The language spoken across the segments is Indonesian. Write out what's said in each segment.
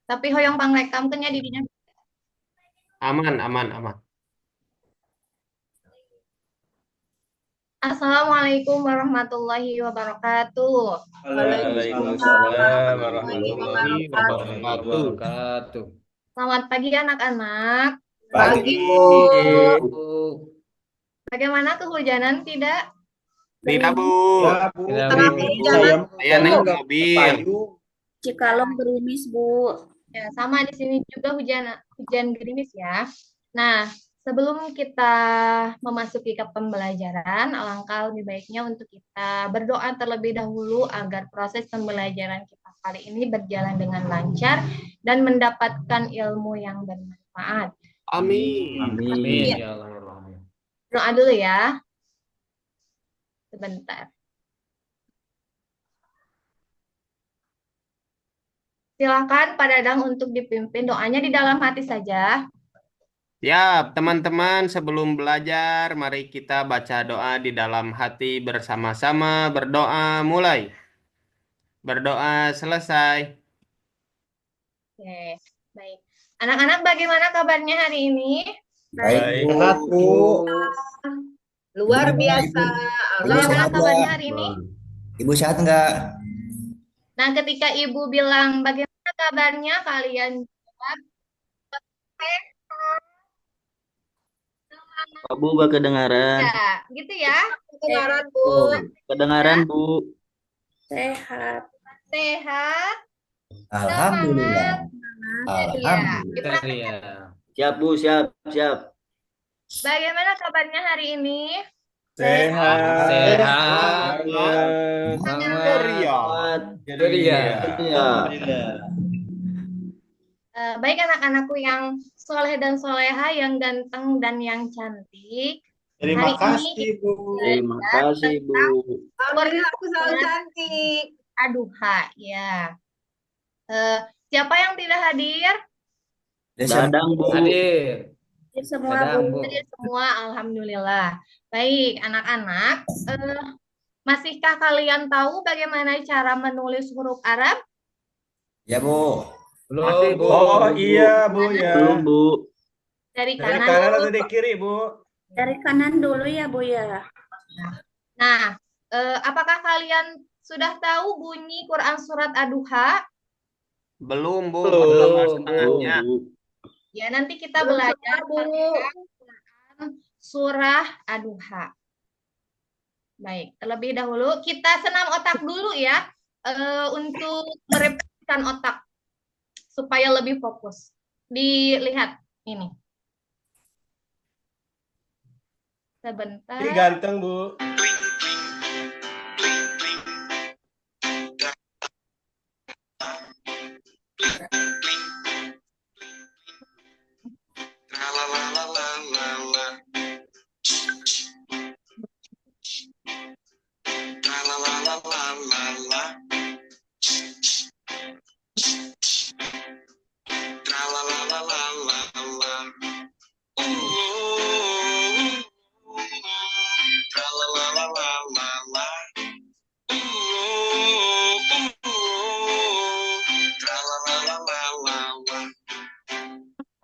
Tapi hoyong pangrekam kenya didinya. Aman, aman, aman. Assalamualaikum warahmatullahi wabarakatuh. Waalaikumsalam Waalaikumsalam warahmatullahi Warahmatullahi warahmatullahi wabarakatuh. wabarakatuh. wabarakatuh. Selamat pagi anak-anak. Pagi, Pagi, Bu. Bu. Bagaimana kehujanan tidak? Tidak, Bu. Ya, Bu. Tidak, Sangat Bu. hujan. Saya Saya naik nggak mobil. payung. Cikalong gerimis, Bu. Ya, sama di sini juga hujan gerimis ya. Nah, sebelum kita memasuki ke pembelajaran, alangkah lebih baiknya untuk kita berdoa terlebih dahulu agar proses pembelajaran kita kali ini berjalan dengan lancar dan mendapatkan ilmu yang bermanfaat. Amin. Amin ya Allah ya Rahman. Doa dulu ya, sebentar. Silakan Pak Dadang untuk dipimpin doanya di dalam hati saja. Siap, teman-teman. Sebelum belajar, mari kita baca doa di dalam hati bersama-sama. Berdoa mulai. Berdoa selesai. Oke, baik. Anak-anak bagaimana kabarnya hari ini? Baik, Bu. Sehat, Bu. Luar Ibu biasa. Ibu Bagaimana sehat kabarnya nggak? hari ini? Ibu sehat nggak? Nah, ketika Ibu bilang bagaimana kabarnya, kalian jawab, Bu gak kedengaran. ya, gitu ya. Kedengaran, Bu. Kedengaran, Bu. Sehat. Sehat, Alhamdulillah. semangat. Ya. Alhamdulillah. Iya. Siap, Bu. Siap, siap. Bagaimana kabarnya hari ini? Sehat. Sehat. Semangat. Ria. Ceria. Iya. Baik anak-anakku yang soleh dan soleha, yang ganteng dan yang cantik. Terima Hari kasih, ini Bu. Terima kasih, Bu. Alhamdulillah aku selalu cantik. Aduha, ya. Siapa yang tidak hadir? Dadang, Bu. Hadir. Semua, Dadang, Bu. Bu. Hadir semua, alhamdulillah. Baik, anak-anak, masihkah kalian tahu bagaimana cara menulis huruf Arab? Ya, Bu. Belum, Bu. Oh iya Bu ya. Belum, Bu. Dari Dari kanan kanan dulu. atau dari kiri Bu? Dari kanan dulu ya, Bu ya. Nah, apakah kalian sudah tahu bunyi Quran surat Ad-Duha? Belum, Bu. Belum. Pertama Belum, setengahnya. Bu. Ya, nanti kita belajar tentang Quran surah Ad-Duha. Baik, terlebih dahulu kita senam otak dulu ya, untuk merefleksikan otak supaya lebih fokus. Dilihat ini. Sebentar. Ih, ganteng Bu.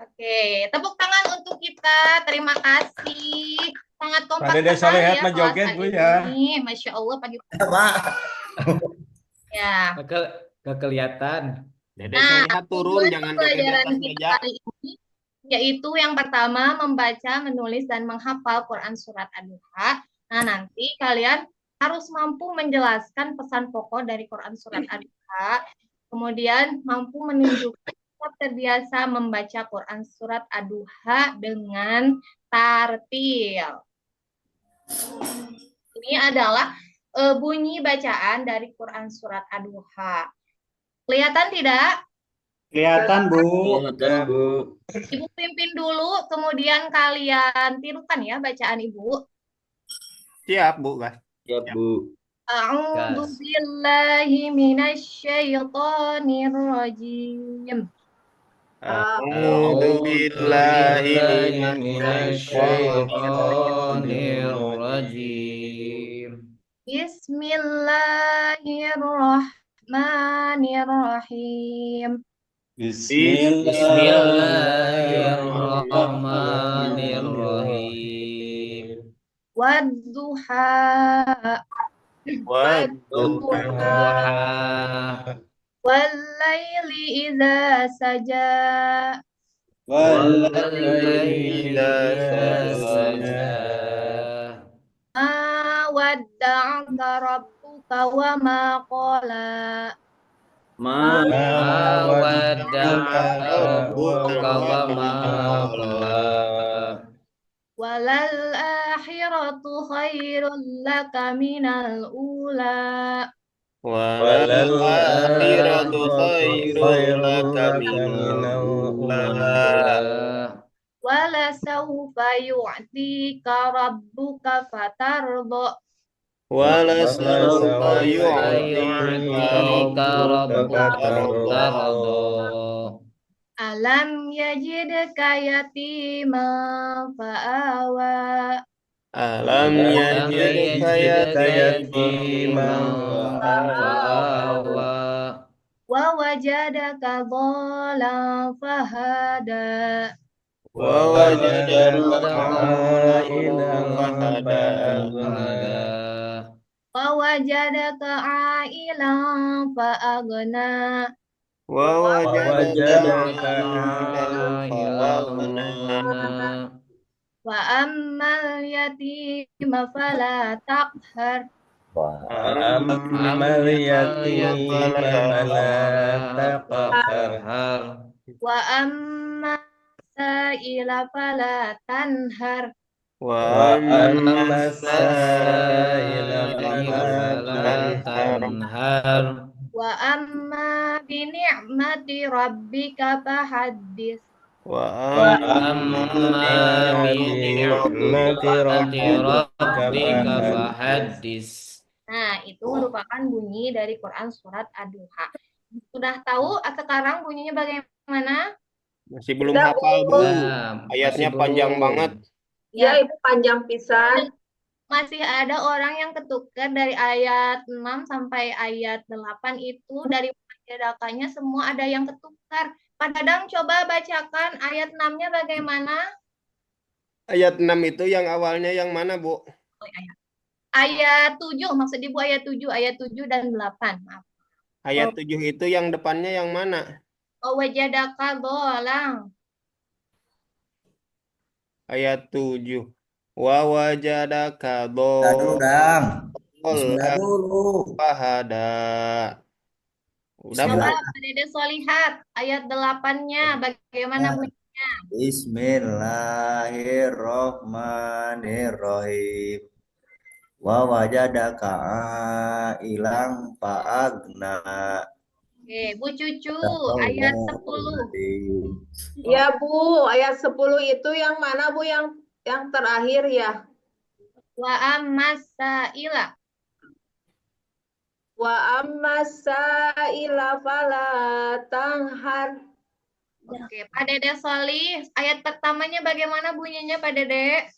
Oke, tepuk tangan untuk kita. Terima kasih. Sangat kompak Pak Dede sekali Solehat ya mah joget, kelas Bu, ya. ini. Masya Allah pagi. Pak. Ya. Gak kelihatan. Dede Nah, Solehat turun, tujuan jangan duduk di pembelajaran atas kita meja. kali ini yaitu yang pertama membaca, menulis, dan menghafal Quran surat Ad-Duha. Nah, nanti kalian harus mampu menjelaskan pesan pokok dari Quran surat Ad-Duha, kemudian mampu menunjukkan tetap terbiasa membaca Quran surat Ad-Duha dengan tartil. Ini adalah bunyi bacaan dari Quran surat Ad-Duha. Kelihatan tidak? Kelihatan Bu. Kelihatan, Bu. Ibu pimpin dulu, kemudian kalian tirukan ya bacaan Ibu. Siap, Bu. Gas. Siap, Bu. A'udzu Gas. billahi minasyaitonir rajim. A'udzu billahi minasyaitonir rajim. Bismillahirrahmanirrahim. Bismillahirrahmanirrahim. Wadduha. Wadduha. Wallaili idza saja. Wallaili idza saja. Ma wadda'aka rabbuka wa ma qala. Ma Wadda'aka rabbuka wa ma qala. Walal akhiratu khairul laka minal ula. Walal akhiratu khairul laka minal ula. Wala sawfa yu'tika rabbuka fatarda. Wala sawfa Yu'tika rabbuka fatarda. Alam yajidka yatiman fa'awa. Alam yajidka yatiman fa'awa. Wa wajadaka dhalan fahada. wa wajadaka Ilan fahada. Wa wajadaka ailan fa'agna. Wa wajadaka Wa ammal yatima fala taqhar. Ammal yatima fala taqhar. Wa amma sa'ila fala tanhar. Wa amma sa'ila fala tanhar. Wa amma bi ni'mati rabbika fahaddits. Wa Amma bi ni'mati rabbika fahaddits. Nah, itu merupakan bunyi dari Quran surat Ad-Duha. Sudah tahu sekarang bunyinya bagaimana? masih belum hafal, Bu. Nah, Ayatnya masih panjang belum. banget. Ya, Ibu panjang pisan. Masih ada orang yang ketukar dari ayat 6 sampai ayat 8 itu dari wajadakanya semua ada yang ketukar. Pak Dadang coba bacakan ayat 6-nya bagaimana? Ayat 6 itu yang awalnya yang mana, Bu? Oh, ayat 7, maksud Ibu ayat 7 dan 8. Maaf. Ayat 7 itu yang depannya yang mana? Oh, wajadaka dolang. Dah Ayat 7. Wa wajadaka dulu, Dang. Bismillah dhallan dulu. fahada. Udah, Bu? Coba Pak Dede Solihat ayat 8-nya bagaimana bunyinya? Bismillahirrahmanirrahim. Wa wajadaka ilang fa'agna. Oke, Bu Cucu ayat 10. Ya, Bu, ayat 10 itu yang mana, Bu? Yang terakhir ya. Wa ammasaila. Wa amma sa'ila fala tanhar. Oke, Pak Dede Solih, ayat pertamanya bagaimana bunyinya Pak Dede?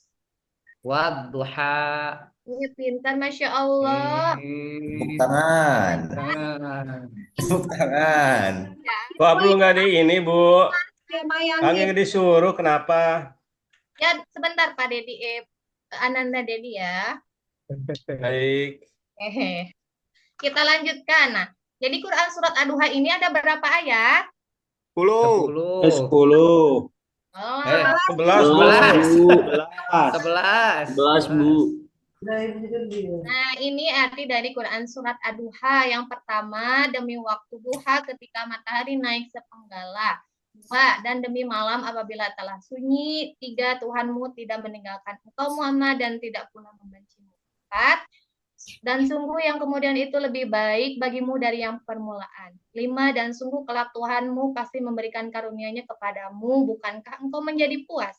Wadduha. Ini pintar, Masya Allah. Tepuk tangan. Tepuk tangan. Kok belum nggak di ini, Bu? Tema yang Kami nggak disuruh, kenapa? Ya, sebentar Pak Dedi, Ananda Dedi ya. Baik. Kita lanjutkan. Nah, jadi Quran surat Ad-Duha ini ada berapa ayat? 10. 10. Oh, 11, Bu. 11. 11, Bu. nah, ini arti dari Quran surat Ad-Duha. Yang pertama, demi waktu duha ketika matahari naik sepenggala. 2, dan demi malam apabila telah sunyi. 3, Tuhanmu tidak meninggalkan engkau Muhammad dan tidak pula membencimu. 4, dan sungguh yang kemudian itu lebih baik bagimu dari yang permulaan. 5, dan sungguh kelak Tuhanmu pasti memberikan karunia-Nya kepadamu, bukankah engkau menjadi puas?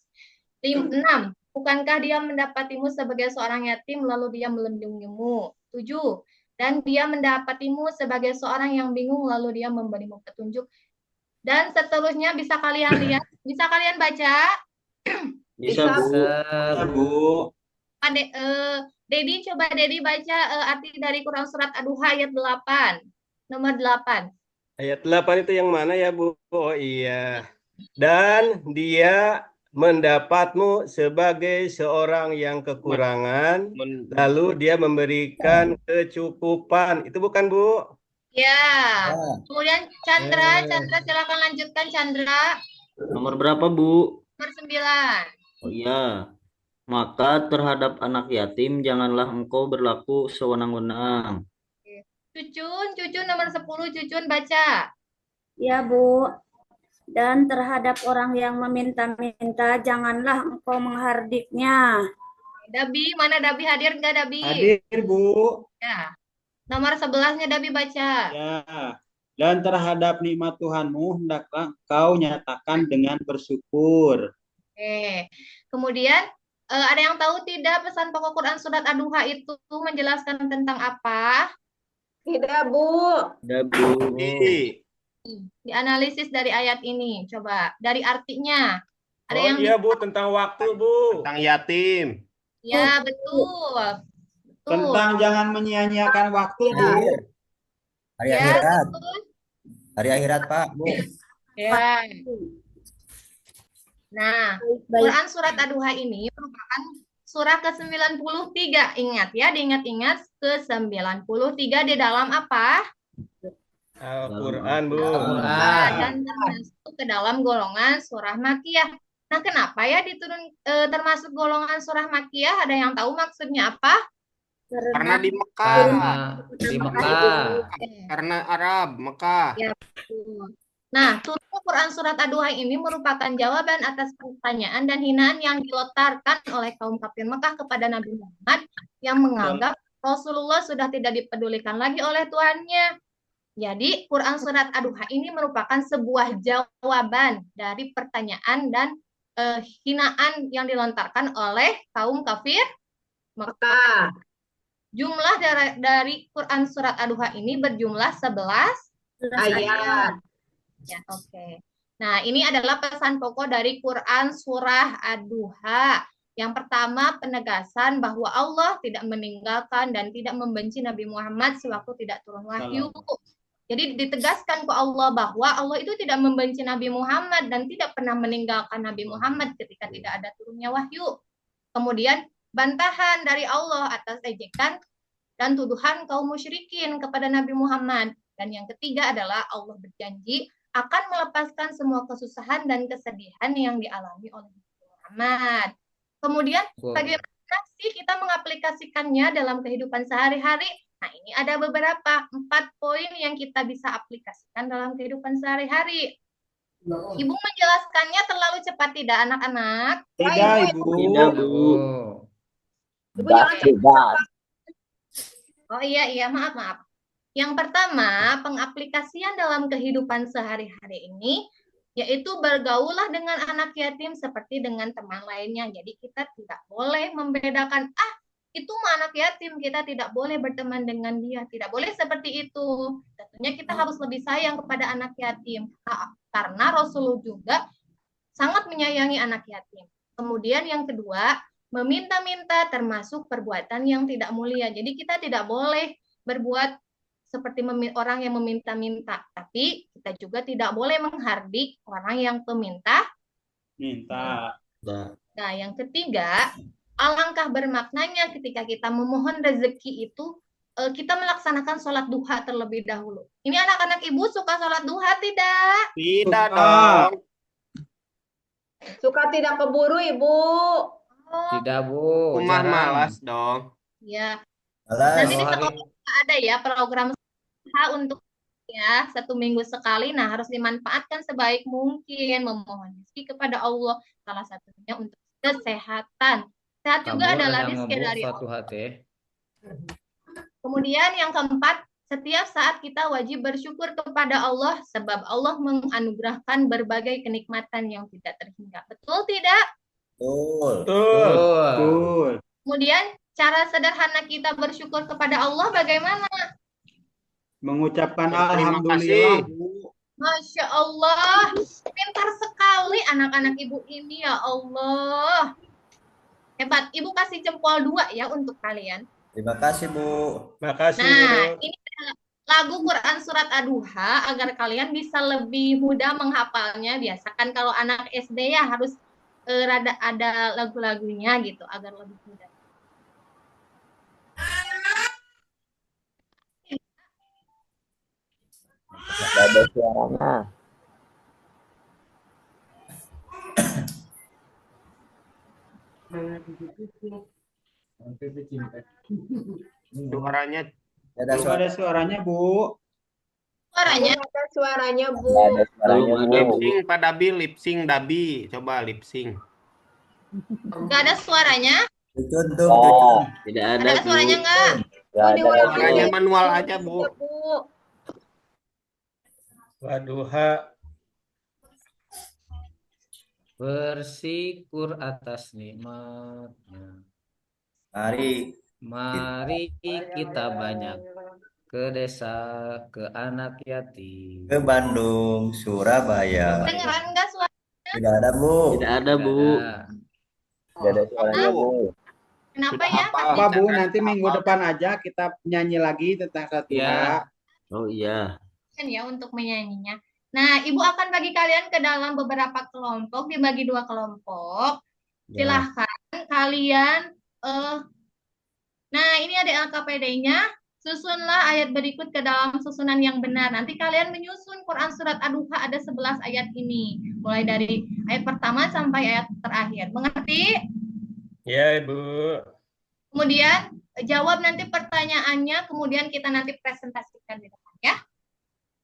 6, bukankah dia mendapatimu sebagai seorang yatim lalu dia melindungimu? 7, dan dia mendapatimu sebagai seorang yang bingung lalu dia memberimu petunjuk. Dan seterusnya bisa kalian lihat, bisa kalian baca? Bisa, Bu. Dedi, coba Dedi baca arti dari Quran surat Ad-Duha ayat 8. Nomor 8. Ayat 8 itu yang mana ya, Bu? Oh iya. Dan dia mendapatmu sebagai seorang yang kekurangan, lalu dia memberikan kecukupan. Itu bukan, Bu? Ya. Ya. Kemudian Chandra silakan lanjutkan Chandra. Nomor berapa, Bu? Nomor 9. Oh iya. Maka terhadap anak yatim janganlah engkau berlaku sewenang-wenang. Cucun nomor 10, Cucun baca. Ya, Bu. Dan terhadap orang yang meminta-minta, janganlah engkau menghardiknya. Dabi, mana Dabi hadir enggak Dabi? Hadir, Bu. Ya. Nomor 11-nya Dabi baca. Ya. Dan terhadap nikmat Tuhanmu, hendaklah kau nyatakan dengan bersyukur. Oke. Kemudian ada yang tahu tidak pesan pokok Quran surat Ad-Duha itu menjelaskan tentang apa? Tidak, Bu. Ada, Bu. Dianalisis dari ayat ini. Coba dari artinya. Ada Oh yang iya, Bu, tentang waktu, Bu. Tentang yatim. Ya, betul. Betul. Tentang jangan menyia-nyiakan waktu, Bu. Akhir. Hari Ya, akhirat. betul. Hari akhirat, Pak, Bu. Ya. Nah, Baik. Quran surat Ad-Duha ini merupakan surah ke-93. Ingat ya, diingat-ingat ke-93 di dalam apa? Al-Quran, Bu. Nah, dan termasuk ke dalam golongan surah Makkiyah. Nah, kenapa ya termasuk golongan surah Makkiyah? Ada yang tahu maksudnya apa? Karena di Mekah. Karena di Mekah. Karena Arab, Mekah. Ya, betul. Nah, turunnya Quran surat Ad-Duha ini merupakan jawaban atas pertanyaan dan hinaan yang dilontarkan oleh kaum kafir Mekah kepada Nabi Muhammad yang menganggap Rasulullah sudah tidak dipedulikan lagi oleh Tuhannya. Jadi, Quran surat Ad-Duha ini merupakan sebuah jawaban dari pertanyaan dan hinaan yang dilontarkan oleh kaum kafir Mekah. Jumlah dari Quran surat Ad-Duha ini berjumlah 11 ayat. Ya, oke. Nah, ini adalah pesan pokok dari Quran surah Ad-Duha. Yang pertama, penegasan bahwa Allah tidak meninggalkan dan tidak membenci Nabi Muhammad sewaktu tidak turun wahyu. Jadi ditegaskan ke Allah bahwa Allah itu tidak membenci Nabi Muhammad dan tidak pernah meninggalkan Nabi Muhammad ketika tidak ada turunnya wahyu. Kemudian bantahan dari Allah atas ejekan dan tuduhan kaum musyrikin kepada Nabi Muhammad. Dan yang ketiga adalah Allah berjanji akan melepaskan semua kesusahan dan kesedihan yang dialami oleh Nabi Muhammad. Kemudian bagaimana sih kita mengaplikasikannya dalam kehidupan sehari-hari? Nah, ini ada beberapa 4 poin yang kita bisa aplikasikan dalam kehidupan sehari-hari. Ibu menjelaskannya terlalu cepat tidak, anak-anak? Tidak, Ibu. Tidak, Bu. Ibu jangan cepat. Oh iya, maaf. Yang pertama, pengaplikasian dalam kehidupan sehari-hari ini yaitu bergaulah dengan anak yatim seperti dengan teman lainnya. Jadi kita tidak boleh membedakan, itu anak yatim, kita tidak boleh berteman dengan dia. Tidak boleh seperti itu. Tentunya kita harus lebih sayang kepada anak yatim. Karena Rasulullah juga sangat menyayangi anak yatim. Kemudian yang kedua, meminta-minta termasuk perbuatan yang tidak mulia. Jadi kita tidak boleh berbuat seperti orang yang meminta-minta. Tapi kita juga tidak boleh menghardik orang yang peminta. Minta. Nah, yang ketiga, alangkah bermaknanya ketika kita memohon rezeki itu, kita melaksanakan sholat duha terlebih dahulu. Ini anak-anak ibu suka sholat duha tidak? Tidak dong. Suka tidak keburu, Ibu. Tidak, Bu. Umar Jarang. malas dong. Ya. Malas. Nanti di sekolah ada ya program duha untuk ya 1 minggu sekali. Nah, harus dimanfaatkan sebaik mungkin, memohon rezeki kepada Allah. Salah satunya untuk kesehatan. Sehat juga adalah rezeki dari Allah. Kemudian yang keempat, setiap saat kita wajib bersyukur kepada Allah sebab Allah menganugerahkan berbagai kenikmatan yang tidak terhingga. Betul tidak? Betul. Kemudian cara sederhana kita bersyukur kepada Allah bagaimana? Mengucapkan Terima alhamdulillah, kasih. Bu. Masya Allah, pintar sekali anak-anak ibu ini, ya Allah. Hebat, ibu kasih jempol 2 ya untuk kalian. Terima kasih, Bu. Makasih. Nah, ini adalah lagu Quran Surat Ad-Duha agar kalian bisa lebih mudah menghafalnya. Biasakan kalau anak SD ya harus rada ada lagu-lagunya gitu agar lebih mudah. Nggak ada suaranya. Suaranya Ada Belum suara. ada suaranya, Bu. Suaranya Belum ada suaranya, Bu. Nggak ada suaranya, Belum ada, Bu. Bu. lip-sync Pak Dabi, lip-sync Dabi. Coba lip-sync. nggak ada suaranya? Tucun tuh, Oh. tucun. Tidak ada, Ada Bu. suaranya nggak? Nggak ada. diulang Suaranya lagi. manual aja, Bu. Ya, Bu. Waduha. Bersyukur atas nikmatnya. Mari Mari kita banyak ke desa, ke anak yatim. ke Bandung, Surabaya. Dengeran nggak suara? Tidak ada, Bu. Tidak ada, Bu. Nggak ada suaranya, Bu. Kenapa Sudah ya? hafal. Apa, Bu? Nanti minggu depan aja kita nyanyi lagi tentang satu Ya. Oh iya. Kan ya untuk menyanyinya. Nah, Ibu akan bagi kalian ke dalam beberapa kelompok, dibagi 2 kelompok. Ya. Silahkan kalian nah ini ada LKPD-nya. Susunlah ayat berikut ke dalam susunan yang benar. Nanti kalian menyusun Quran Surat Ad-Duha ada 11 ayat ini. Mulai dari ayat pertama sampai ayat terakhir. Mengerti? Ya, Ibu. Kemudian jawab nanti pertanyaannya, kemudian kita nanti presentasikan di depan ya.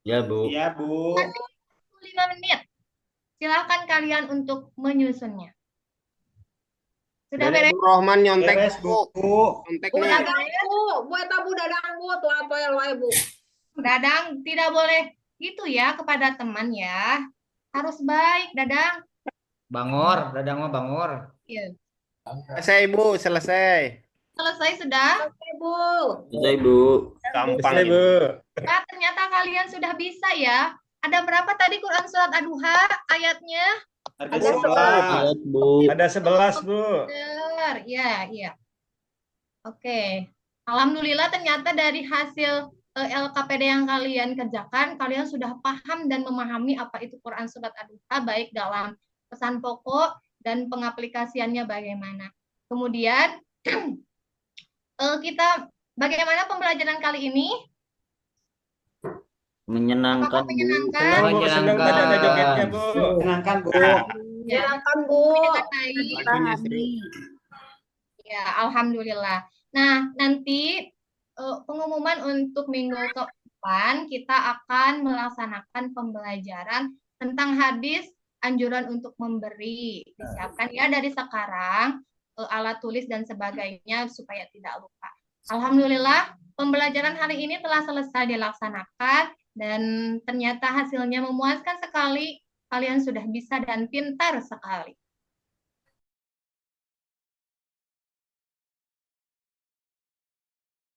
Ya, Bu. Iya, Bu. 5 menit. Silakan kalian untuk menyusunnya. Sudah Dari beres? Bu Rohman nyontek, Beres, Bu. Bu. Bu Nyonteknya. dadang, Bu. Bu eta Bu dadang, Bu. Tuh atoel wae, Bu. Dadang tidak boleh gitu ya kepada teman ya. Harus baik, Dadang. Bangor, dadang mah bangor. Iya. Selesai, Bu. Selesai. Selesai sudah? Oke, Bu. Selesai, Bu. Gampang. Selesai, Bu. Ya, ternyata kalian sudah bisa ya. Ada berapa tadi Quran Surat Ad-Duha ayatnya? Ada Ada 11. Ayat, Bu. Ada 11, Bu. Benar. Ya, iya. Oke. Alhamdulillah ternyata dari hasil LKPD yang kalian kerjakan, kalian sudah paham dan memahami apa itu Quran Surat Ad-Duha, baik dalam pesan pokok dan pengaplikasiannya bagaimana. Kemudian, kita bagaimana pembelajaran kali ini? Menyenangkan, Apakah Bu. menyenangkan? Senang, Bu. Senang tadi ada jogetnya, Bu. Menyenangkan, Bu. Ya, Silakan, Bu. dengan baik. Lagunya seru. Ya, alhamdulillah. Nah, nanti pengumuman untuk minggu ke depan kita akan melaksanakan pembelajaran tentang hadis anjuran untuk memberi. Disiapkan ya dari sekarang alat tulis dan sebagainya supaya tidak lupa. Alhamdulillah, pembelajaran hari ini telah selesai dilaksanakan dan ternyata hasilnya memuaskan sekali. Kalian sudah bisa dan pintar sekali.